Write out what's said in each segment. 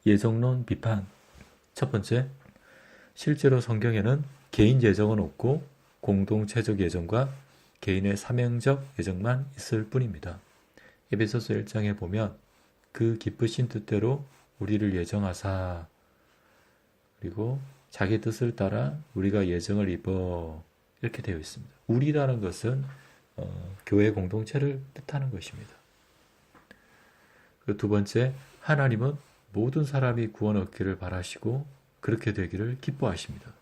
예정론 비판. 첫 번째, 실제로 성경에는 개인 예정은 없고 공동체적 예정과 개인의 사명적 예정만 있을 뿐입니다. 에베소서 1장에 보면 그 기쁘신 뜻대로 우리를 예정하사, 그리고 자기 뜻을 따라 우리가 예정을 입어, 이렇게 되어 있습니다. 우리라는 것은 교회 공동체를 뜻하는 것입니다. 두 번째, 하나님은 모든 사람이 구원 얻기를 바라시고 그렇게 되기를 기뻐하십니다.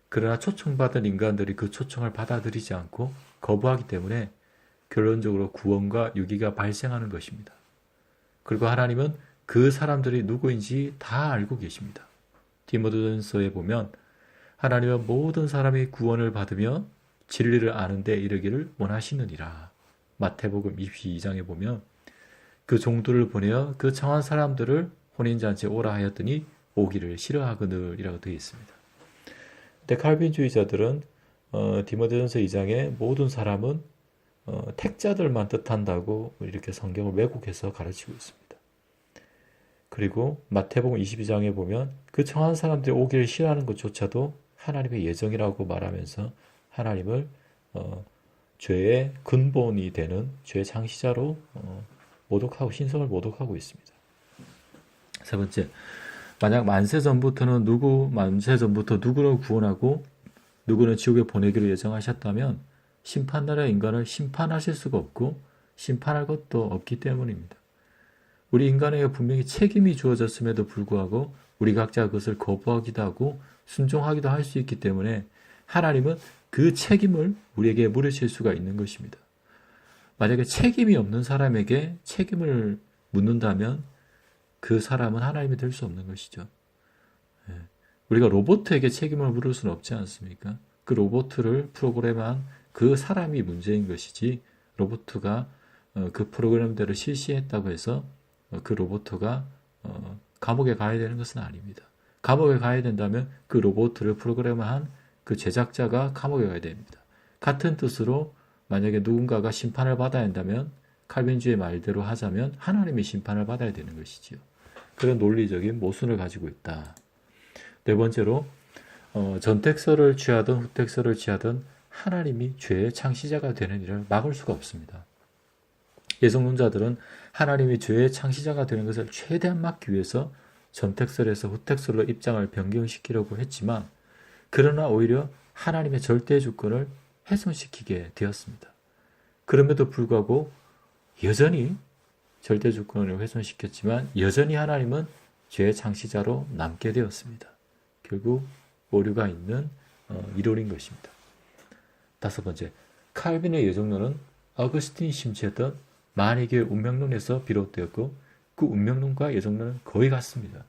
그러나 초청받은 인간들이 그 초청을 받아들이지 않고 거부하기 때문에 결론적으로 구원과 유기가 발생하는 것입니다. 그리고 하나님은 그 사람들이 누구인지 다 알고 계십니다. 디모데전서에 보면 하나님은 모든 사람이 구원을 받으며 진리를 아는 데 이르기를 원하시느니라. 마태복음 22장에 보면 그 종들을 보내어 그 청한 사람들을 혼인잔치에 오라 하였더니 오기를 싫어하거늘 이라고 되어 있습니다. 근데 칼빈주의자들은 디모데전서 2장에 모든 사람은 택자들만 뜻한다고 이렇게 성경을 왜곡해서 가르치고 있습니다. 그리고 마태복음 22장에 보면 그 청한 사람들이 오기를 싫어하는 것조차도 하나님의 예정이라고 말하면서 하나님을 죄의 근본이 되는 죄의 창시자로 모독하고 신성을 모독하고 있습니다. 세 번째, 만약 만세 전부터 누구를 구원하고 누구는 지옥에 보내기로 예정하셨다면 심판날에 인간을 심판하실 수가 없고 심판할 것도 없기 때문입니다. 우리 인간에게 분명히 책임이 주어졌음에도 불구하고 우리 각자 그것을 거부하기도 하고 순종하기도 할 수 있기 때문에 하나님은 그 책임을 우리에게 물으실 수가 있는 것입니다. 만약에 책임이 없는 사람에게 책임을 묻는다면 그 사람은 하나님이 될 수 없는 것이죠. 우리가 로봇에게 책임을 물을 수는 없지 않습니까? 그 로봇을 프로그램한 그 사람이 문제인 것이지 로봇가 그 프로그램대로 실시했다고 해서 그 로봇가 감옥에 가야 되는 것은 아닙니다. 감옥에 가야 된다면 그 로봇을 프로그램한 그 제작자가 감옥에 가야 됩니다. 같은 뜻으로 만약에 누군가가 심판을 받아야 한다면 칼빈주의 말대로 하자면 하나님이 심판을 받아야 되는 것이지요. 그런 논리적인 모순을 가지고 있다. 네 번째로 전택설을 취하든 후택설을 취하든 하나님이 죄의 창시자가 되는 일을 막을 수가 없습니다. 예성론자들은 하나님이 죄의 창시자가 되는 것을 최대한 막기 위해서 전택설에서 후택설로 입장을 변경시키려고 했지만 그러나 오히려 하나님의 절대 주권을 훼손시키게 되었습니다. 그럼에도 불구하고 여전히 절대 주권을 훼손시켰지만 여전히 하나님은 죄의 창시자로 남게 되었습니다. 결국 오류가 있는 이론인 것입니다. 다섯 번째, 칼빈의 예정론은 어거스틴이 심취했던 만이교의 운명론에서 비롯되었고 그 운명론과 예정론은 거의 같습니다.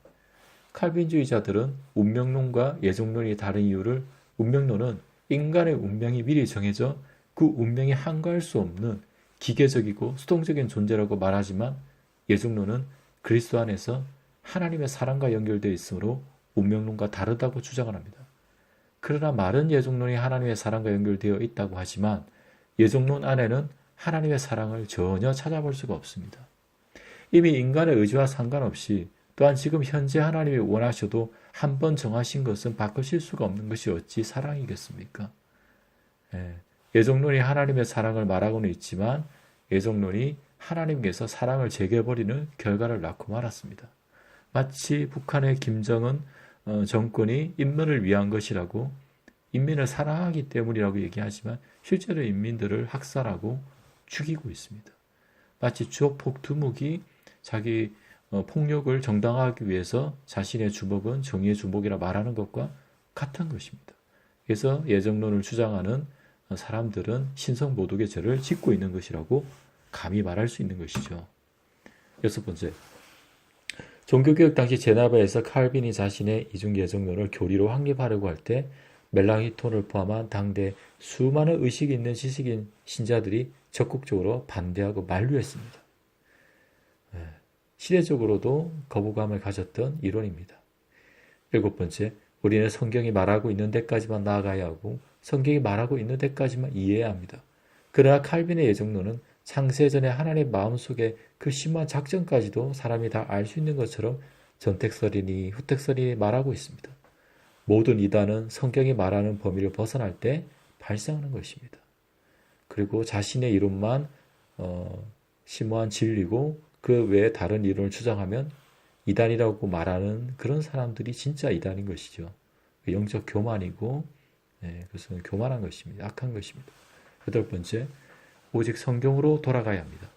칼빈주의자들은 운명론과 예정론이 다른 이유를 운명론은 인간의 운명이 미리 정해져 그 운명이 한가할 수 없는 기계적이고 수동적인 존재라고 말하지만 예정론은 그리스도 안에서 하나님의 사랑과 연결되어 있으므로 운명론과 다르다고 주장을 합니다. 그러나 말은 예정론이 하나님의 사랑과 연결되어 있다고 하지만 예정론 안에는 하나님의 사랑을 전혀 찾아볼 수가 없습니다. 이미 인간의 의지와 상관없이 또한 지금 현재 하나님이 원하셔도 한 번 정하신 것은 바꾸실 수가 없는 것이 어찌 사랑이겠습니까? 예정론이 하나님의 사랑을 말하고는 있지만 예정론이 하나님께서 사랑을 제거해버리는 결과를 낳고 말았습니다. 마치 북한의 김정은 정권이 인민을 위한 것이라고 인민을 사랑하기 때문이라고 얘기하지만 실제로 인민들을 학살하고 죽이고 있습니다. 마치 주옥폭 두목이 자기 폭력을 정당화하기 위해서 자신의 주먹은 정의의 주먹이라 말하는 것과 같은 것입니다. 그래서 예정론을 주장하는 사람들은 신성모독의 죄를 짓고 있는 것이라고 감히 말할 수 있는 것이죠. 여섯 번째, 종교개혁 당시 제네바에서 칼빈이 자신의 이중 예정론을 교리로 확립하려고 할 때 멜랑히톤을 포함한 당대 수많은 의식이 있는 지식인 신자들이 적극적으로 반대하고 만류했습니다. 시대적으로도 거부감을 가졌던 이론입니다. 일곱 번째, 우리는 성경이 말하고 있는 데까지만 나아가야 하고 성경이 말하고 있는 데까지만 이해해야 합니다. 그러나 칼빈의 예정론은 창세 전에 하나님의 마음속에 그 심한 작전까지도 사람이 다 알 수 있는 것처럼 전택설이니 후택설이 말하고 있습니다. 모든 이단은 성경이 말하는 범위를 벗어날 때 발생하는 것입니다. 그리고 자신의 이론만 심오한 진리고 그 외에 다른 이론을 주장하면 이단이라고 말하는 그런 사람들이 진짜 이단인 것이죠. 영적 교만이고 그것은 교만한 것입니다. 악한 것입니다. 여덟 번째, 오직 성경으로 돌아가야 합니다.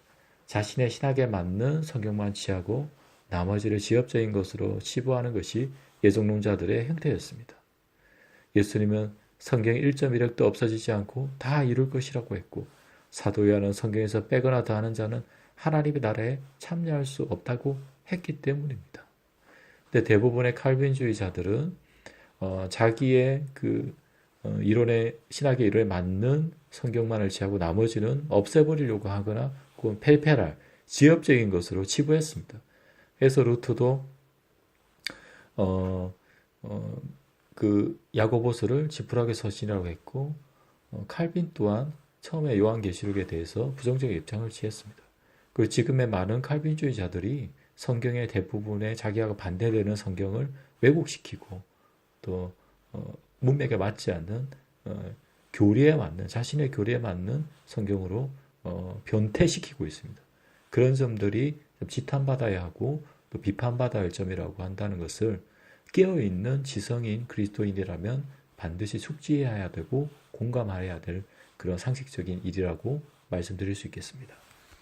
자신의 신학에 맞는 성경만 취하고 나머지를 지엽적인 것으로 치부하는 것이 예정론자들의 형태였습니다. 예수님은 성경의 1.1획도 없어지지 않고 다 이룰 것이라고 했고 사도 요한은 성경에서 빼거나 더하는 자는 하나님의 나라에 참여할 수 없다고 했기 때문입니다. 근데 대부분의 칼빈주의자들은 자기의 이론의 신학의 이론에 맞는 성경만을 취하고 나머지는 없애버리려고 하거나 혹은 펠페랄 지엽적인 것으로 치부했습니다. 그래서 루트도 야고보서를 지푸라기 서신이라고 했고 칼빈 또한 처음에 요한계시록에 대해서 부정적인 입장을 취했습니다. 그리고 지금의 많은 칼빈주의자들이 성경의 대부분의 자기가 반대되는 성경을 왜곡시키고 또 문맥에 맞지 않는 교리에 맞는 자신의 교리에 맞는 성경으로 변태시키고 있습니다. 그런 점들이 지탄받아야 하고 또 비판받아야 할 점이라고 한다는 것을 깨어있는 지성인 그리스도인이라면 반드시 숙지해야 되고 공감해야 될 그런 상식적인 일이라고 말씀드릴 수 있겠습니다.